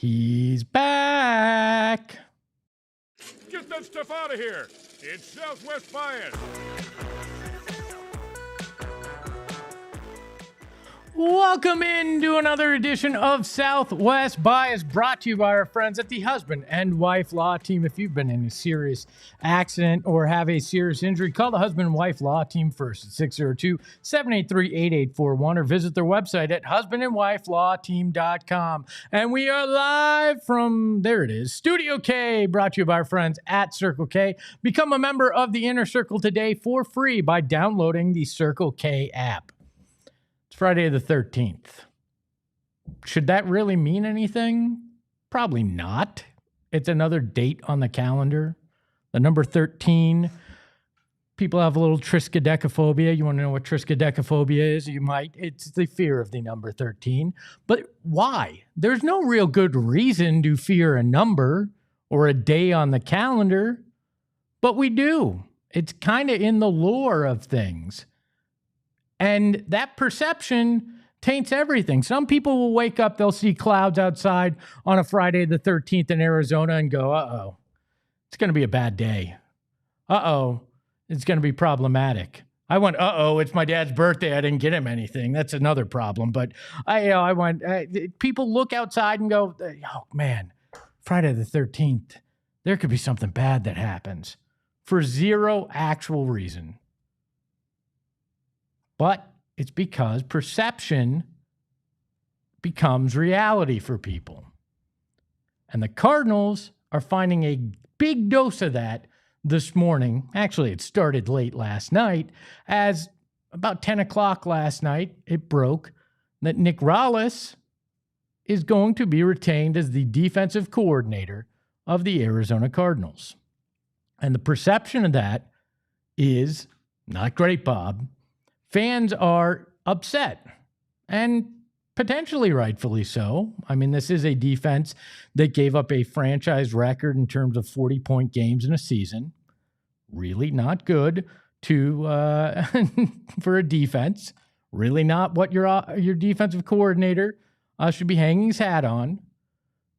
He's back. Get that stuff out of here. It's Southwest Bias. Welcome into another edition of Southwest Bias, brought to you by our friends at the Husband and Wife Law Team. If you've been in a serious accident or have a serious injury, call the Husband and Wife Law Team first at 602-783-8841 or visit their website at husbandandwifelawteam.com. And we are live from, there it is, Studio K, brought to you by our friends at Circle K. Become a member of the Inner Circle today for free by downloading the Circle K app. Friday the 13th. Should that really mean anything? Probably not. It's another date on the calendar. The number 13. People have a little triskaidekaphobia. You want to know what triskaidekaphobia is? You might. It's the fear of the number 13. But why? There's no real good reason to fear a number or a day on the calendar, but we do. It's kind of in the lore of things. And that perception taints everything. Some people will wake up, they'll see clouds outside on a Friday the 13th in Arizona and go, uh-oh, it's going to be a bad day. Uh-oh, it's going to be problematic. I went, uh-oh, it's my dad's birthday. I didn't get him anything. That's another problem. But people look outside and go, oh, man, Friday the 13th, there could be something bad that happens for zero actual reason. But it's because perception becomes reality for people. And the Cardinals are finding a big dose of that this morning. Actually, it started late last night, as about 10 o'clock last night, it broke that Nick Rallis is going to be retained as the defensive coordinator of the Arizona Cardinals. And the perception of that is not great, Bob. Fans are upset, and potentially rightfully so. I mean, this is a defense that gave up a franchise record in terms of 40-point games in a season. Really not good to for a defense. Really not what your defensive coordinator should be hanging his hat on.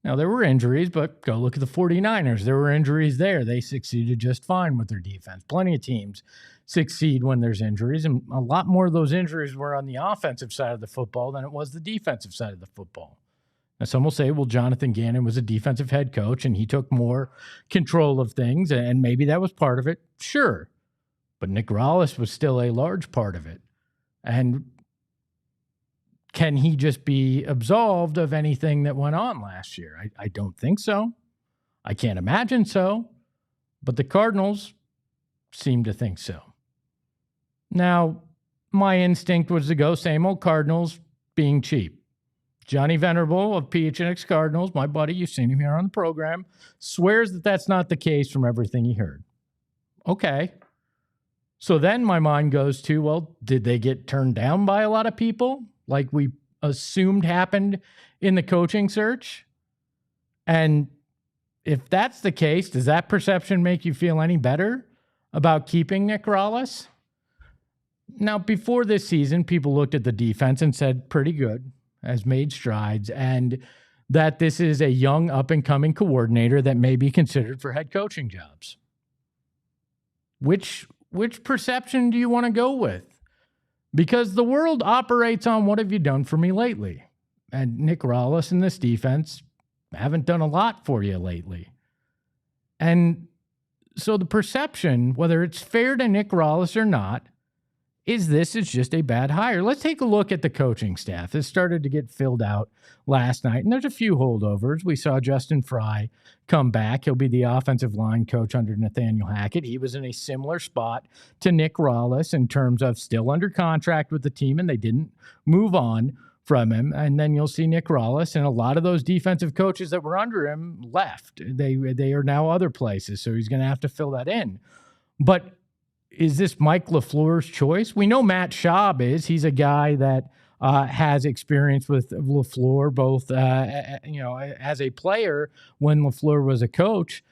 Now, there were injuries, but go look at the 49ers. There were injuries there. They succeeded just fine with their defense. Plenty of teams succeed when there's injuries, and a lot more of those injuries were on the offensive side of the football than it was the defensive side of the football. Now, some will say, well, Jonathan Gannon was a defensive head coach, and he took more control of things, and maybe that was part of it. Sure. But Nick Rallis was still a large part of it. And can he just be absolved of anything that went on last year? I don't think so. I can't imagine so. But the Cardinals seem to think so. Now, my instinct was to go same old Cardinals being cheap. Johnny Venerable of PHNX Cardinals, my buddy, you've seen him here on the program, swears that that's not the case from everything he heard. Okay. So then my mind goes to, well, did they get turned down by a lot of people like we assumed happened in the coaching search? And if that's the case, does that perception make you feel any better about keeping Nick Rallis? Now, before this season, people looked at the defense and said, pretty good, has made strides, and that this is a young, up-and-coming coordinator that may be considered for head coaching jobs. Which perception do you want to go with? Because the world operates on what have you done for me lately? And Nick Rallis and this defense haven't done a lot for you lately. And so the perception, whether it's fair to Nick Rallis or not, is this is just a bad hire. Let's take a look at the coaching staff. This started to get filled out last night, and there's a few holdovers. We saw Justin Fry come back. He'll be the offensive line coach under Nathaniel Hackett. He was in a similar spot to Nick Rallis in terms of still under contract with the team, and they didn't move on from him. And then you'll see Nick Rallis, and a lot of those defensive coaches that were under him left. They are now other places, so he's going to have to fill that in. But is this Mike LaFleur's choice? We know Matt Schaub is. He's a guy that has experience with LaFleur, both as a player when LaFleur was a coach.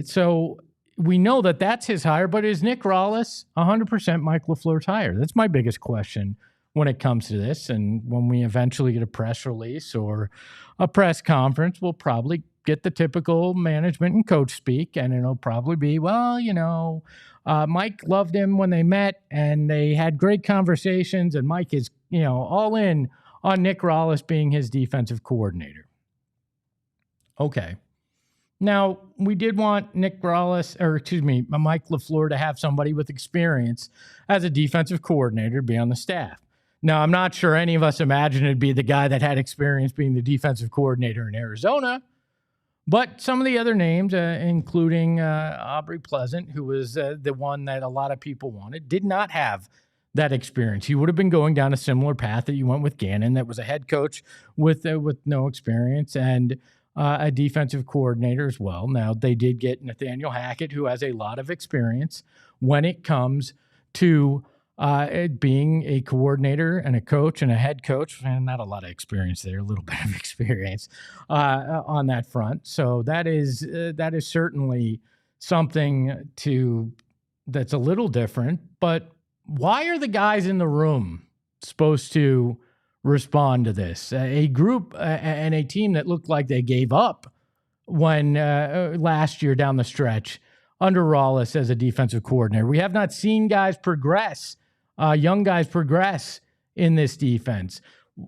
So we know that that's his hire. But is Nick Rallis 100% Mike LaFleur's hire? That's my biggest question when it comes to this. And when we eventually get a press release or a press conference, we'll probably get the typical management and coach speak. And it'll probably be, well, Mike loved him when they met and they had great conversations. And Mike is, all in on Nick Rallis being his defensive coordinator. Okay. Now, we did want Mike LaFleur to have somebody with experience as a defensive coordinator to be on the staff. Now, I'm not sure any of us imagined it'd be the guy that had experience being the defensive coordinator in Arizona, but some of the other names, including Aubrey Pleasant, who was the one that a lot of people wanted, did not have that experience. He would have been going down a similar path that you went with Gannon, that was a head coach with no experience and a defensive coordinator as well. Now, they did get Nathaniel Hackett, who has a lot of experience when it comes to being a coordinator and a coach and a head coach, and not a lot of experience there, a little bit of experience on that front. So that is certainly something that's a little different. But why are the guys in the room supposed to respond to this? A group and a team that looked like they gave up when last year down the stretch under Rallis as a defensive coordinator. We have not seen guys progress, young guys progress in this defense.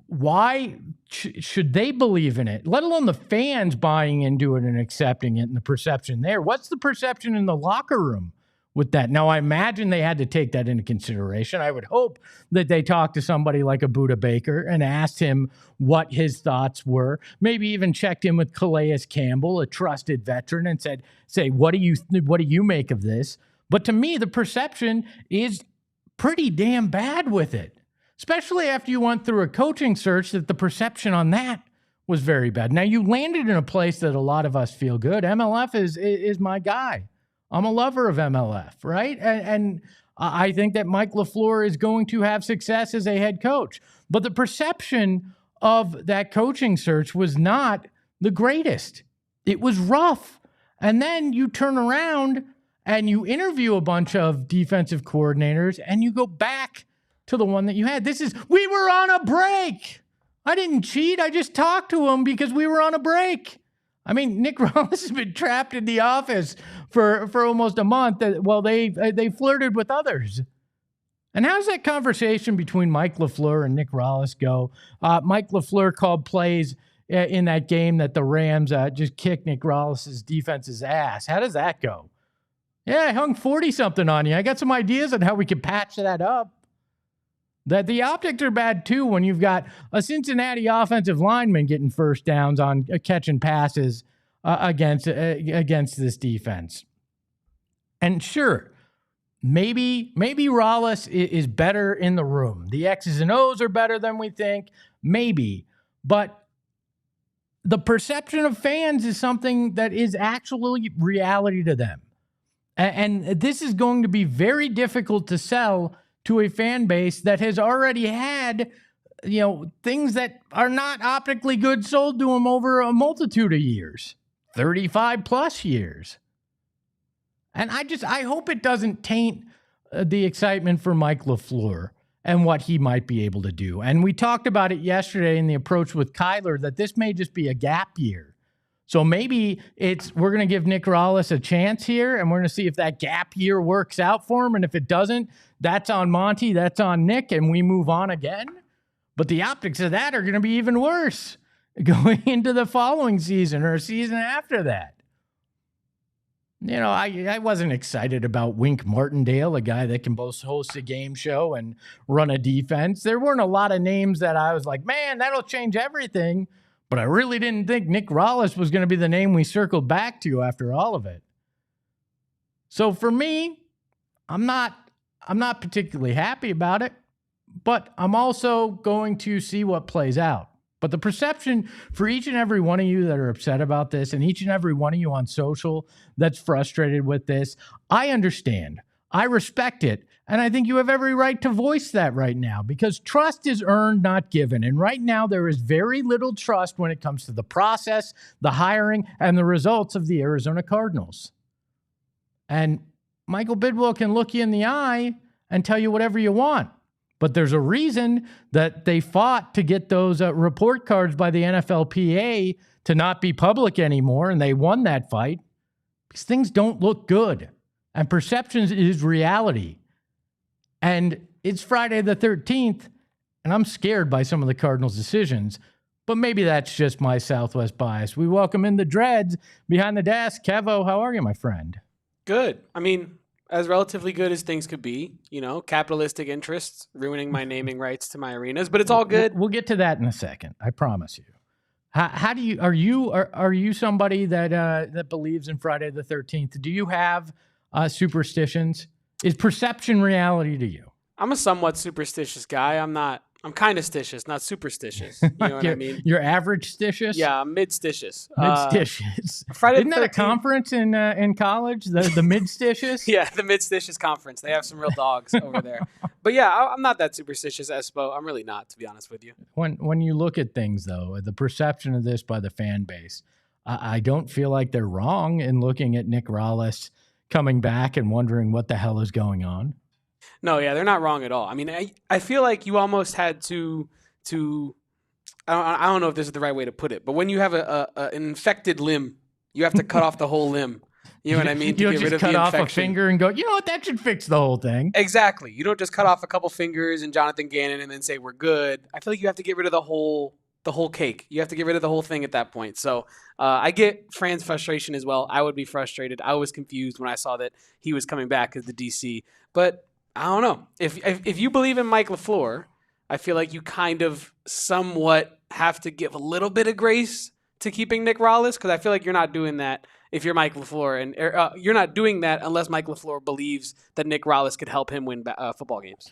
Why should they believe in it, let alone the fans buying into it and accepting it and the perception there? What's the perception in the locker room with that? Now, I imagine they had to take that into consideration. I would hope that they talked to somebody like a Budda Baker and asked him what his thoughts were, maybe even checked in with Calais Campbell, a trusted veteran, and say, what do you make of this? But to me, the perception is pretty damn bad with it, especially after you went through a coaching search, that the perception on that was very bad. Now, you landed in a place that a lot of us feel good. MLF is my guy. I'm a lover of MLF, right? And I think that Mike LaFleur is going to have success as a head coach. But the perception of that coaching search was not the greatest. It was rough. And then you turn around and you interview a bunch of defensive coordinators and you go back to the one that you had. We were on a break. I didn't cheat. I just talked to him because we were on a break. I mean, Nick Rallis has been trapped in the office for almost a month while they flirted with others. And how's that conversation between Mike LaFleur and Nick Rallis go? Mike LaFleur called plays in that game that the Rams just kicked Nick Rallis' defense's ass. How does that go? Yeah, I hung 40-something on you. I got some ideas on how we can patch that up. That the optics are bad, too, when you've got a Cincinnati offensive lineman getting first downs on catching passes against this defense. And sure, maybe Rallis is better in the room. The X's and O's are better than we think. Maybe. But the perception of fans is something that is actually reality to them. And this is going to be very difficult to sell to a fan base that has already had, things that are not optically good sold to them over a multitude of years, 35 plus years. And I hope it doesn't taint the excitement for Mike LaFleur and what he might be able to do. And we talked about it yesterday in the approach with Kyler, that this may just be a gap year. So maybe we're going to give Nick Rallis a chance here, and we're going to see if that gap year works out for him. And if it doesn't, that's on Monty, that's on Nick, and we move on again. But the optics of that are going to be even worse going into the following season or a season after that. I wasn't excited about Wink Martindale, a guy that can both host a game show and run a defense. There weren't a lot of names that I was like, man, that'll change everything. But I really didn't think Nick Rallis was going to be the name we circled back to after all of it. So for me, I'm not particularly happy about it, but I'm also going to see what plays out. But the perception for each and every one of you that are upset about this, and each and every one of you on social that's frustrated with this, I understand. I respect it. And I think you have every right to voice that right now, because trust is earned, not given. And right now there is very little trust when it comes to the process, the hiring, and the results of the Arizona Cardinals. And Michael Bidwell can look you in the eye and tell you whatever you want. But there's a reason that they fought to get those report cards by the NFLPA to not be public anymore, and they won that fight because things don't look good. And perceptions is reality. And it's Friday the 13th, and I'm scared by some of the Cardinals' decisions, but maybe that's just my Southwest bias. We welcome in the Dreads behind the desk. Kevo, how are you, my friend? Good. I mean, as relatively good as things could be, capitalistic interests ruining my naming rights to my arenas, but it's all good. We'll get to that in a second. I promise you. How do you are you somebody that believes in Friday the 13th? Do you have superstitions? Is perception reality to you? I'm a somewhat superstitious guy. I'm kind of stitious, not superstitious. You know what I mean? You're average stitious? Yeah, I'm mid-stitious. Mid-stitious. Friday Isn't that a conference in college? The mid-stitious? Yeah, the mid-stitious conference. They have some real dogs over there. But yeah, I'm not that superstitious, Espo. I'm really not, to be honest with you. When you look at things, though, the perception of this by the fan base, I don't feel like they're wrong in looking at Nick Rallis coming back and wondering what the hell is going on. No, yeah, they're not wrong at all. I mean, I feel like you almost had to I don't know if this is the right way to put it, but when you have an infected limb, you have to cut off the whole limb. You know what I mean? You don't just cut off a finger and go, you know what, that should fix the whole thing. Exactly. You don't just cut off a couple fingers and Jonathan Gannon and then say we're good. I feel like you have to get rid of the whole cake. You have to get rid of the whole thing at that point. So I get Fran's frustration as well. I would be frustrated. I was confused when I saw that he was coming back as the DC, but I don't know. If you believe in Mike LaFleur, I feel like you kind of somewhat have to give a little bit of grace to keeping Nick Rallis, because I feel like you're not doing that if you're Mike LaFleur, and you're not doing that unless Mike LaFleur believes that Nick Rallis could help him win football games.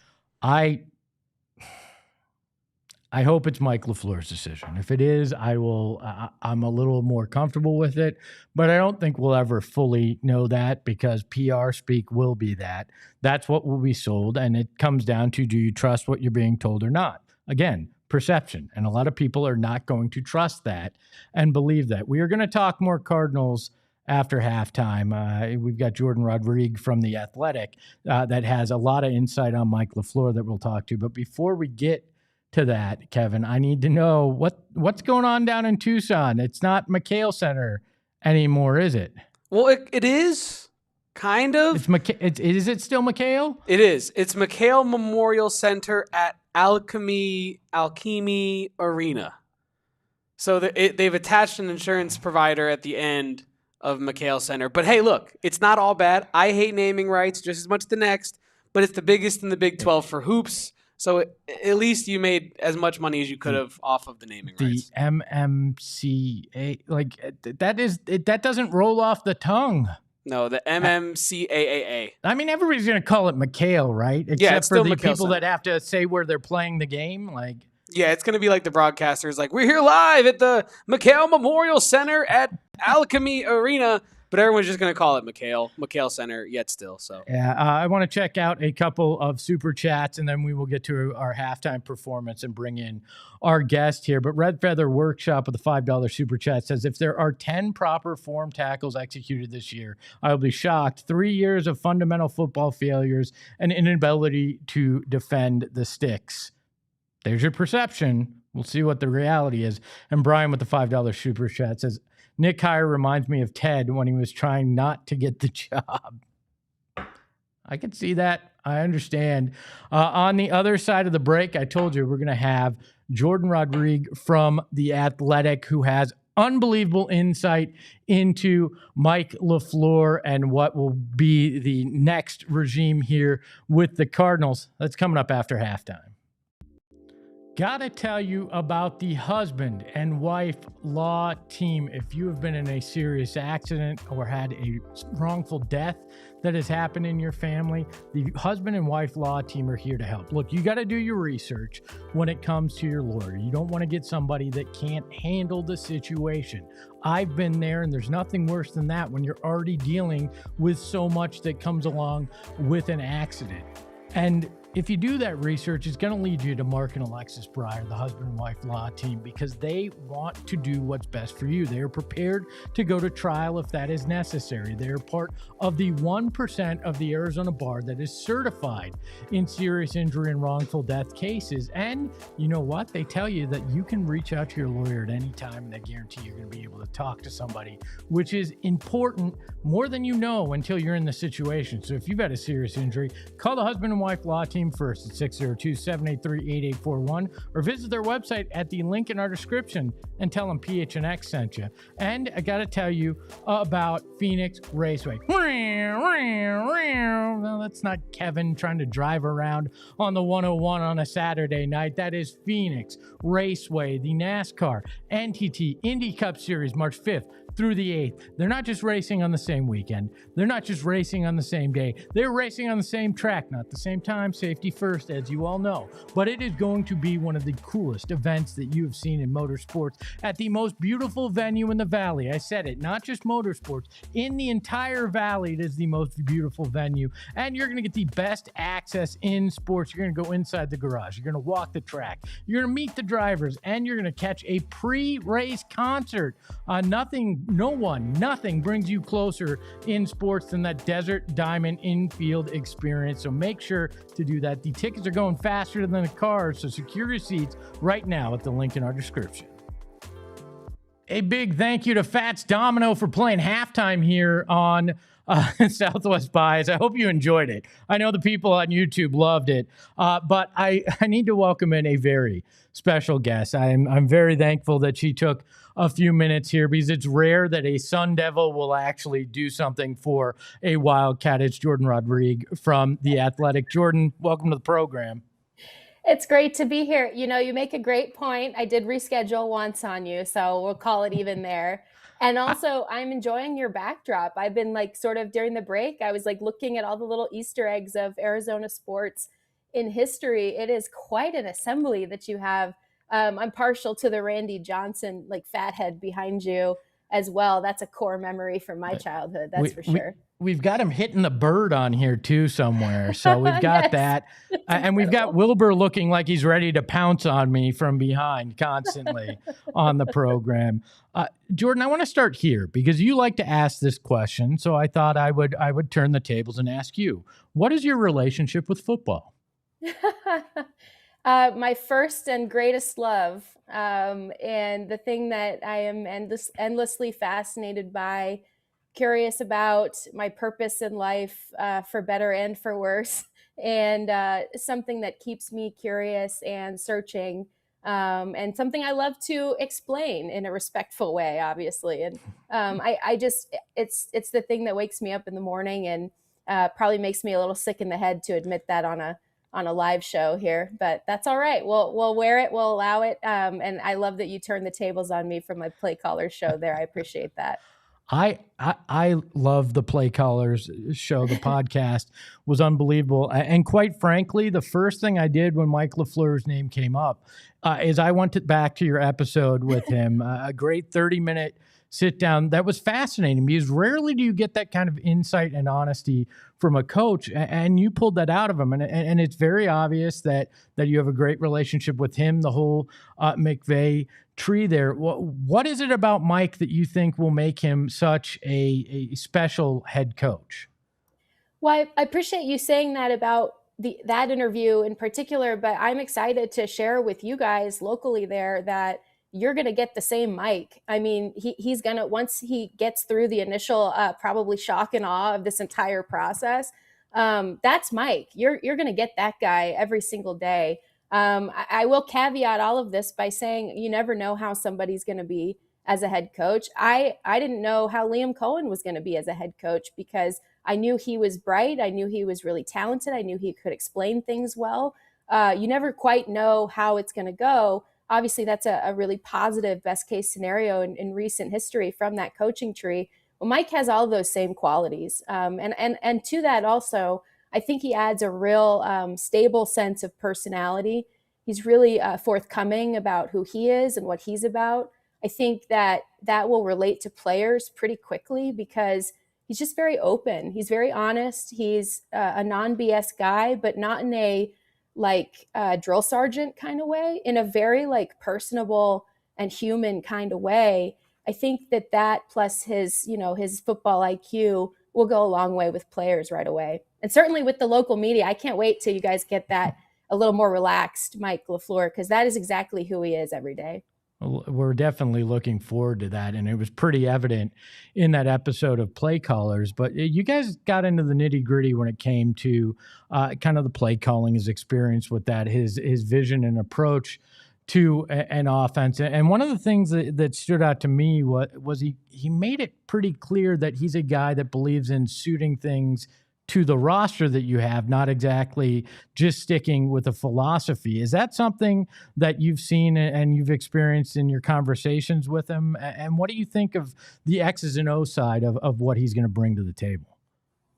I hope it's Mike LaFleur's decision. If it is, I'm a little more comfortable with it, but I don't think we'll ever fully know that because PR speak will be that. That's what will be sold, and it comes down to, do you trust what you're being told or not? Again, perception, and a lot of people are not going to trust that and believe that. We are going to talk more Cardinals after halftime. We've got Jourdan Rodrigue from The Athletic that has a lot of insight on Mike LaFleur that we'll talk to, but before we get to that, Kevin, I need to know what's going on down in Tucson. It's not McHale Center anymore, is it? Well, it is kind of. Is it still McHale? It is. It's McHale Memorial Center at Alchemy Arena. So they've attached an insurance provider at the end of McHale Center. But hey, look, it's not all bad. I hate naming rights just as much as the next, but it's the biggest in the Big 12 for hoops. So at least you made as much money as you could have off of the naming rights. The MMCA, that doesn't roll off the tongue. No, the MMCAAA. I mean, everybody's going to call it McHale, right? Except for the people that have to say where they're playing the game. Yeah, it's going to be like the broadcasters, like, we're here live at the McHale Memorial Center at Alchemy Arena. But everyone's just going to call it McHale Center yet still. So yeah, I want to check out a couple of super chats, and then we will get to our halftime performance and bring in our guest here. But Red Feather Workshop with the $5 super chat says, if there are 10 proper form tackles executed this year, I will be shocked. 3 years of fundamental football failures and inability to defend the sticks. There's your perception. We'll see what the reality is. And Brian with the $5 super chat says, Nick Heyer reminds me of Ted when he was trying not to get the job. I can see that. I understand. On the other side of the break, I told you we're going to have Jourdan Rodrigue from The Athletic, who has unbelievable insight into Mike LaFleur and what will be the next regime here with the Cardinals. That's coming up after halftime. Gotta tell you about the husband and wife law team. If you have been in a serious accident or had a wrongful death that has happened in your family, the husband and wife law team are here to help. Look, you got to do your research when it comes to your lawyer. You don't want to get somebody that can't handle the situation. I've been there, and there's nothing worse than that when you're already dealing with so much that comes along with an accident. And If you do that research, it's going to lead you to Mark and Alexis Breyer, the husband and wife law team, because they want to do what's best for you. They are prepared to go to trial if that is necessary. They are part of the 1% of the Arizona bar that is certified in serious injury and wrongful death cases. And you know what? They tell you that you can reach out to your lawyer at any time, and they guarantee you're going to be able to talk to somebody, which is important more than you know until you're in the situation. So if you've had a serious injury, call the husband and wife law team first at 602-783-8841 or visit their website at the link in our description and tell them PHNX sent you. And I got to tell you about Phoenix Raceway. Well, that's not Kevin trying to drive around on the 101 on a Saturday night. That is Phoenix Raceway, the NASCAR NTT Indy Cup Series, March 5th through the 8th. They're not just racing on the same weekend. They're not just racing on the same day. They're racing on the same track, not the same time, safety first, as you all know. But it is going to be one of the coolest events that you have seen in motorsports at the most beautiful venue in the Valley. I said it, not just motorsports. In the entire Valley, it is the most beautiful venue. And you're going to get the best access in sports. You're going to go inside the garage. You're going to walk the track. You're going to meet the drivers. And you're going to catch a pre-race concert. Nothing brings you closer in sports than that Desert Diamond infield experience. So make sure to do that. The tickets are going faster than the cars, so secure your seats right now at the link in our description. A big thank you to Fats Domino for playing halftime here on Southwest Bias. I hope you enjoyed it. I know the people on YouTube loved it, but I need to welcome in a very special guest. I'm very thankful that she took a few minutes here because it's rare that a Sun Devil will actually do something for a Wildcat. It's Jourdan Rodrigue from The Athletic. Jourdan, welcome to the program. It's great to be here. You know, you make a great point. I did reschedule once on you, so we'll call it even there. And also, I'm enjoying your backdrop. I've been sort of during the break, I was looking at all the little Easter eggs of Arizona sports in history. It is quite an assembly that you have. I'm partial to the Randy Johnson, fathead behind you as well. That's a core memory from my childhood. That's for sure. We've got him hitting the bird on here too somewhere. So we've got Yes. that. And we've got Wilbur looking like he's ready to pounce on me from behind constantly on the program. Jourdan, I want to start here because you like to ask this question. So I thought I would turn the tables and ask you, what is your relationship with football? My first and greatest love, and the thing that I am endlessly fascinated by, curious about, my purpose in life, for better and for worse, and something that keeps me curious and searching, and something I love to explain in a respectful way, obviously. And it's the thing that wakes me up in the morning and probably makes me a little sick in the head to admit that on a live show here, but that's all right. We'll wear it. We'll allow it. And I love that you turned the tables on me from my Play Callers show there. I appreciate that. I love the Play Callers show. The podcast was unbelievable. And quite frankly, the first thing I did when Mike LaFleur's name came up is I went back to your episode with him, a great 30-minute sit down. That was fascinating because rarely do you get that kind of insight and honesty from a coach, and you pulled that out of him. And it's very obvious that you have a great relationship with him, the whole McVay tree there. What is it about Mike that you think will make him such a special head coach? Well, I appreciate you saying that about that interview in particular, but I'm excited to share with you guys locally there that you're going to get the same Mike. I mean, he's going to, once he gets through the initial probably shock and awe of this entire process, that's Mike. You're going to get that guy every single day. I will caveat all of this by saying you never know how somebody's going to be as a head coach. I didn't know how Liam Cohen was going to be as a head coach because I knew he was bright. I knew he was really talented. I knew he could explain things well. You never quite know how it's going to go. Obviously, that's a really positive best case scenario in recent history from that coaching tree. Well, Mike has all those same qualities. And to that also, I think he adds a real stable sense of personality. He's really forthcoming about who he is and what he's about. I think that will relate to players pretty quickly because he's just very open. He's very honest. He's a non-BS guy, but not in a like drill sergeant kind of way, in a very like personable and human kind of way. I think that plus his, his football IQ will go a long way with players right away. And certainly with the local media, I can't wait till you guys get that a little more relaxed Mike LaFleur, because that is exactly who he is every day. We're definitely looking forward to that. And it was pretty evident in that episode of Play Callers. But you guys got into the nitty gritty when it came to kind of the play calling, his experience with that, his vision and approach to an offense. And one of the things that stood out to me was he made it pretty clear that he's a guy that believes in suiting things to the roster that you have, not exactly just sticking with a philosophy. Is that something that you've seen and you've experienced in your conversations with him? And what do you think of the X's and O's side of what he's going to bring to the table?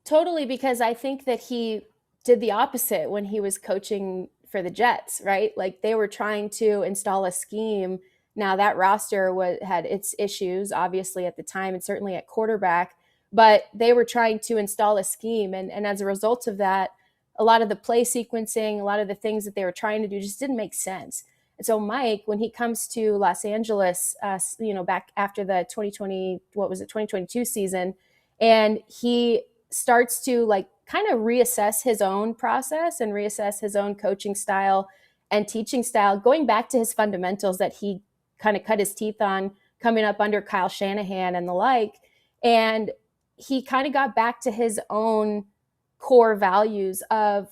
Totally, because I think that he did the opposite when he was coaching for the Jets, right? Like they were trying to install a scheme. Now that roster had its issues, obviously at the time, and certainly at quarterback, but they were trying to install a scheme. And as a result of that, a lot of the play sequencing, a lot of the things that they were trying to do just didn't make sense. And so Mike, when he comes to Los Angeles, back after the 2022 season, and he starts to like kind of reassess his own process and reassess his own coaching style and teaching style, going back to his fundamentals that he kind of cut his teeth on coming up under Kyle Shanahan and the like. And he kind of got back to his own core values of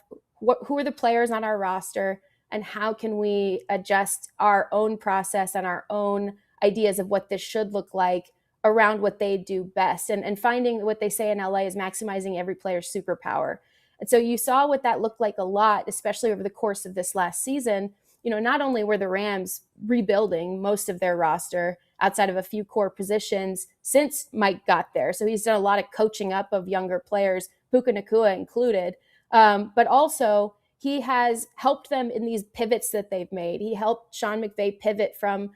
who are the players on our roster and how can we adjust our own process and our own ideas of what this should look like around what they do best, and finding what they say in LA is maximizing every player's superpower. And so you saw what that looked like a lot, especially over the course of this last season. Not only were the Rams rebuilding most of their roster outside of a few core positions since Mike got there. So he's done a lot of coaching up of younger players, Puka Nacua included. But also he has helped them in these pivots that they've made. He helped Sean McVay pivot from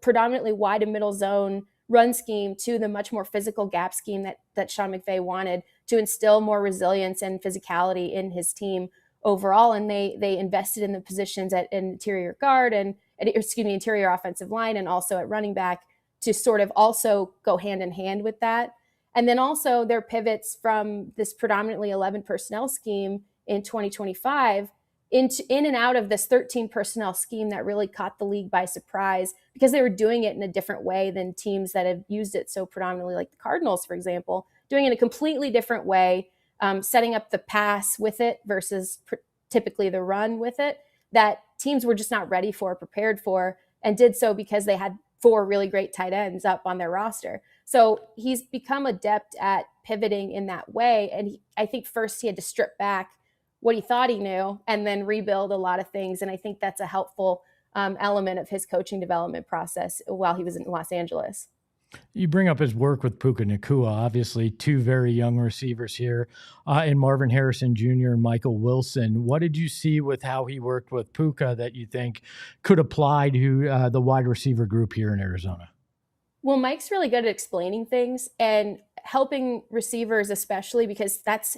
predominantly wide and middle zone run scheme to the much more physical gap scheme that Sean McVay wanted to instill more resilience and physicality in his team overall. And they invested in the positions at interior guard and interior offensive line, and also at running back to sort of also go hand in hand with that. And then also their pivots from this predominantly 11 personnel scheme in 2025 in and out of this 13 personnel scheme that really caught the league by surprise, because they were doing it in a different way than teams that have used it so predominantly, like the Cardinals, for example, doing it in a completely different way, setting up the pass with it versus typically the run with it, that teams were just not ready for, prepared for, and did so because they had 4 really great tight ends up on their roster. So he's become adept at pivoting in that way. And I think first he had to strip back what he thought he knew and then rebuild a lot of things. And I think that's a helpful element of his coaching development process while he was in Los Angeles. You bring up his work with Puka Nacua, obviously 2 very young receivers here in Marvin Harrison Jr. and Michael Wilson. What did you see with how he worked with Puka that you think could apply to the wide receiver group here in Arizona? Well, Mike's really good at explaining things and helping receivers, especially because that's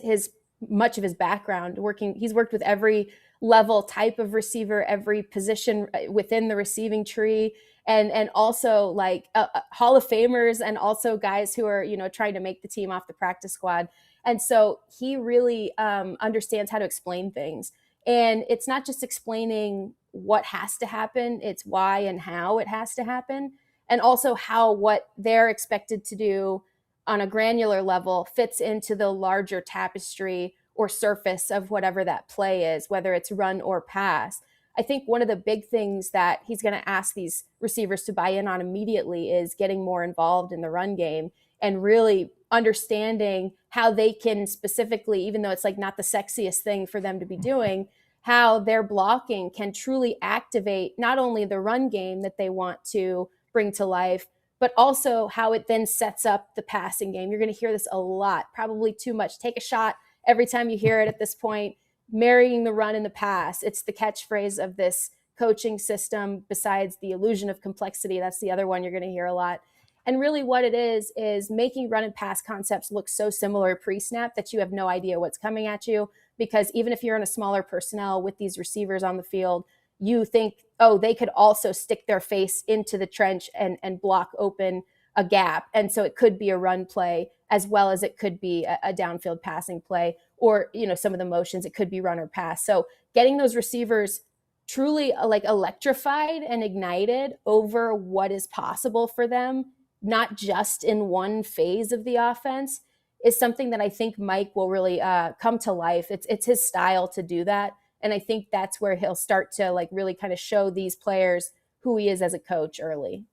much of his background. He's worked with every level type of receiver, every position within the receiving tree, and also like Hall of Famers, and also guys who are trying to make the team off the practice squad. And so he really understands how to explain things. And it's not just explaining what has to happen, it's why and how it has to happen, and also how what they're expected to do on a granular level fits into the larger tapestry or surface of whatever that play is, whether it's run or pass. I think one of the big things that he's going to ask these receivers to buy in on immediately is getting more involved in the run game and really understanding how they can specifically, even though it's like not the sexiest thing for them to be doing, how their blocking can truly activate not only the run game that they want to bring to life, but also how it then sets up the passing game. You're going to hear this a lot, probably too much. Take a shot every time you hear it at this point, marrying the run and the pass. It's the catchphrase of this coaching system, besides the illusion of complexity. That's the other one you're going to hear a lot. And really what it is making run and pass concepts look so similar pre-snap that you have no idea what's coming at you. because even if you're in a smaller personnel with these receivers on the field, you think, oh, they could also stick their face into the trench and block open a gap. And so it could be a run play as well as it could be a downfield passing play, or, some of the motions, it could be run or pass. So getting those receivers truly like electrified and ignited over what is possible for them, not just in one phase of the offense, is something that I think Mike will really come to life. It's his style to do that. And I think that's where he'll start to like really kind of show these players who he is as a coach early.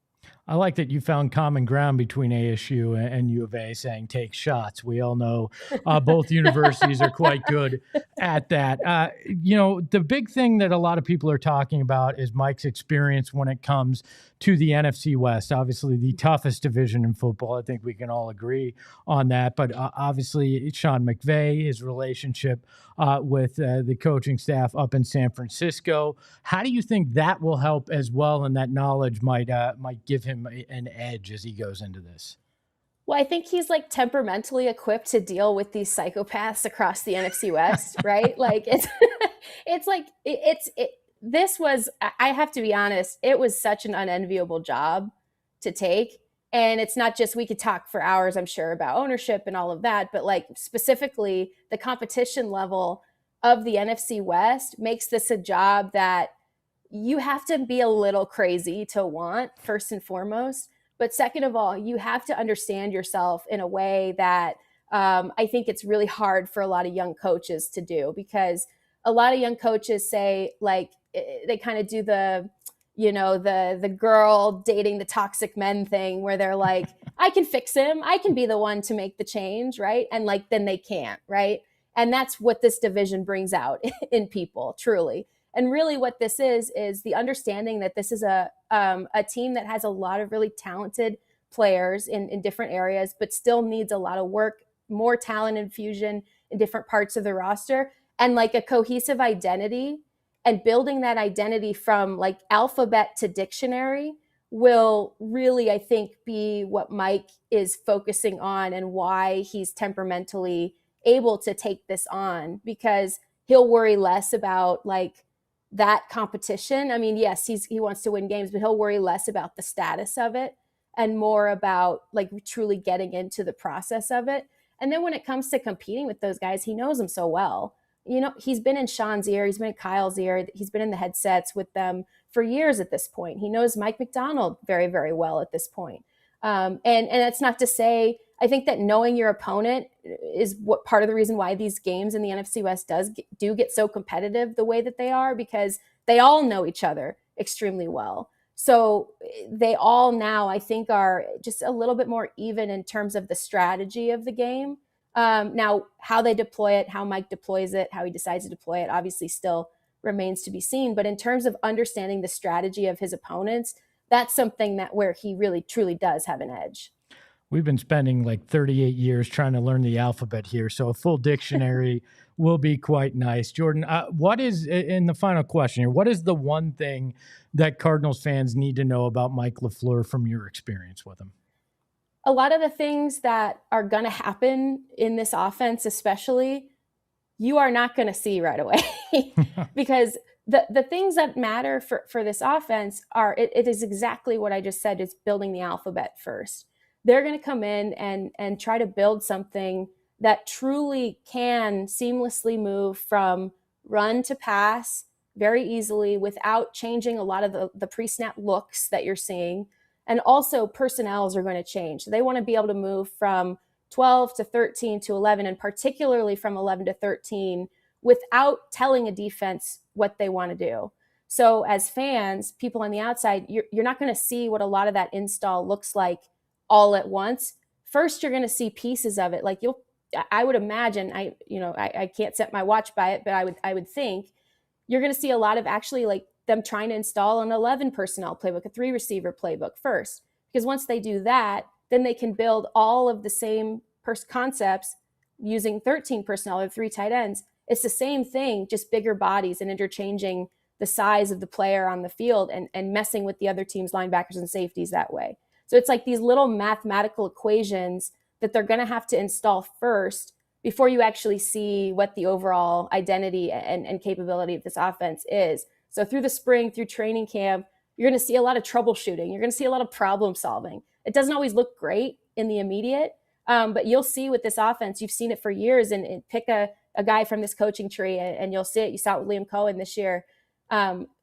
I like that you found common ground between ASU and U of A, saying take shots. We all know both universities are quite good at that. The big thing that a lot of people are talking about is Mike's experience when it comes to the NFC West. Obviously, the toughest division in football. I think we can all agree on that. But obviously, Sean McVay, his relationship with the coaching staff up in San Francisco. How do you think that will help as well, and that knowledge might give him an edge as he goes into this? Well, I think he's like temperamentally equipped to deal with these psychopaths across the NFC West, right? Like this was, I have to be honest, it was such an unenviable job to take. And it's not just, we could talk for hours, I'm sure, about ownership and all of that, but like specifically the competition level of the NFC West makes this a job that you have to be a little crazy to want, first and foremost. But second of all, you have to understand yourself in a way that I think it's really hard for a lot of young coaches to do, because a lot of young coaches say, like, they kind of do the girl dating the toxic men thing, where they're like, I can fix him. I can be the one to make the change, right? And like, then they can't, right? And that's what this division brings out in people, truly. And really what this is the understanding that this is a team that has a lot of really talented players in different areas, but still needs a lot of work, more talent infusion in different parts of the roster, and like a cohesive identity. And building that identity from like alphabet to dictionary will really, I think, be what Mike is focusing on, and why he's temperamentally able to take this on, because he'll worry less about like that competition. I mean, yes, he wants to win games, but he'll worry less about the status of it and more about like truly getting into the process of it. And then when it comes to competing with those guys, he knows them so well. He's been in Sean's ear, he's been in Kyle's ear, he's been in the headsets with them for years at this point. He knows Mike McDonald very, very well at this point. And that's not to say, I think that knowing your opponent is what part of the reason why these games in the NFC West do get so competitive the way that they are, because they all know each other extremely well. So they all now, I think, are just a little bit more even in terms of the strategy of the game. Now, how they deploy it, how Mike deploys it, how he decides to deploy it, obviously still remains to be seen. But in terms of understanding the strategy of his opponents, that's something that where he really, truly does have an edge. We've been spending like 38 years trying to learn the alphabet here, so a full dictionary will be quite nice. Jourdan, what is, in the final question here, what is the one thing that Cardinals fans need to know about Mike LaFleur from your experience with him? A lot of the things that are going to happen in this offense, especially, you are not going to see right away because the things that matter for this offense are, it is exactly what I just said. It's building the alphabet first. They're going to come in and try to build something that truly can seamlessly move from run to pass very easily without changing a lot of the pre-snap looks that you're seeing. And also personnels are going to change. So they want to be able to move from 12 to 13 to 11, and particularly from 11 to 13 without telling a defense what they want to do. So as fans, people on the outside, you're not going to see what a lot of that install looks like all at once. First, you're going to see pieces of it. Like I would imagine, I can't set my watch by it, but I would think you're going to see a lot of actually like them trying to install an 11 personnel playbook, a 3 receiver playbook first, because once they do that, then they can build all of the same concepts using 13 personnel or 3 tight ends. It's the same thing, just bigger bodies and interchanging the size of the player on the field and messing with the other team's linebackers and safeties that way. So it's like these little mathematical equations that they're going to have to install first before you actually see what the overall identity and capability of this offense is. So through the spring, through training camp, you're going to see a lot of troubleshooting. You're going to see a lot of problem solving. It doesn't always look great in the immediate, but you'll see with this offense, you've seen it for years, and pick a guy from this coaching tree and you'll see it. You saw it with Liam Cohen this year.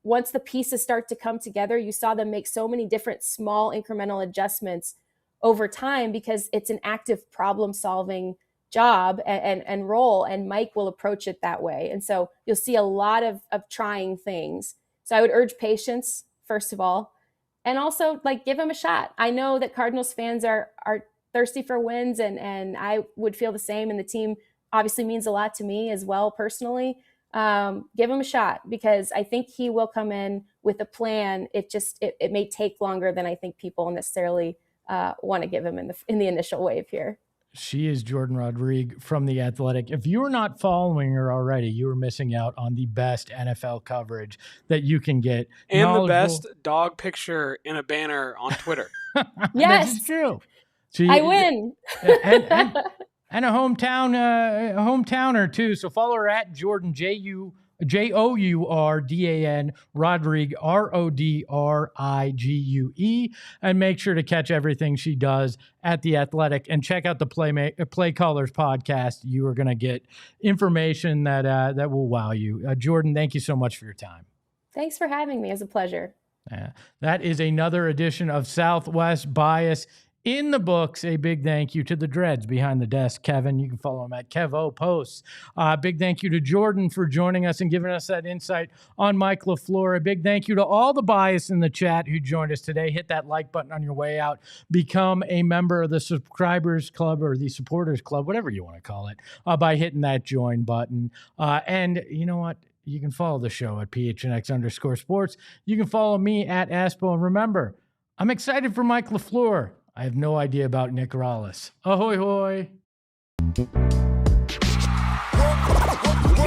Once the pieces start to come together, you saw them make so many different small incremental adjustments over time because it's an active problem solving job and role, and Mike will approach it that way. And so you'll see a lot of trying things. So I would urge patience, first of all, and also like give him a shot. I know that Cardinals fans are thirsty for wins, and I would feel the same. And the team obviously means a lot to me as well personally. Give him a shot, because I think he will come in with a plan. It may take longer than I think people necessarily want to give him in the initial wave here. She is Jourdan Rodrigue from The Athletic. If you are not following her already, you are missing out on the best NFL coverage that you can get. And the best dog picture in a banner on Twitter. Yes. That's true. I win. And a hometowner too. So follow her at Jourdan, Jourdan Rodrigue, Rodrigue, and make sure to catch everything she does at The Athletic, and check out the Play Callers podcast. You are going to get information that will wow you. Jourdan, thank you so much for your time. Thanks for having me. It was a pleasure. That is another edition of Southwest Bias in the books. A big thank you to the dreads behind the desk, Kevin. You can follow him at Kevo Posts. Big thank you to Jourdan for joining us and giving us that insight on Mike LaFleur. A big thank you to all the bias in the chat who joined us today. Hit that like button on your way out. Become a member of the Subscribers Club, or the Supporters Club, whatever you want to call it, by hitting that join button. And you know what? You can follow the show at PHNX_sports. You can follow me at Espo. And remember, I'm excited for Mike LaFleur. I have no idea about Nick Rallis. Ahoy, hoy. We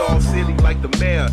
all silly like the mayor.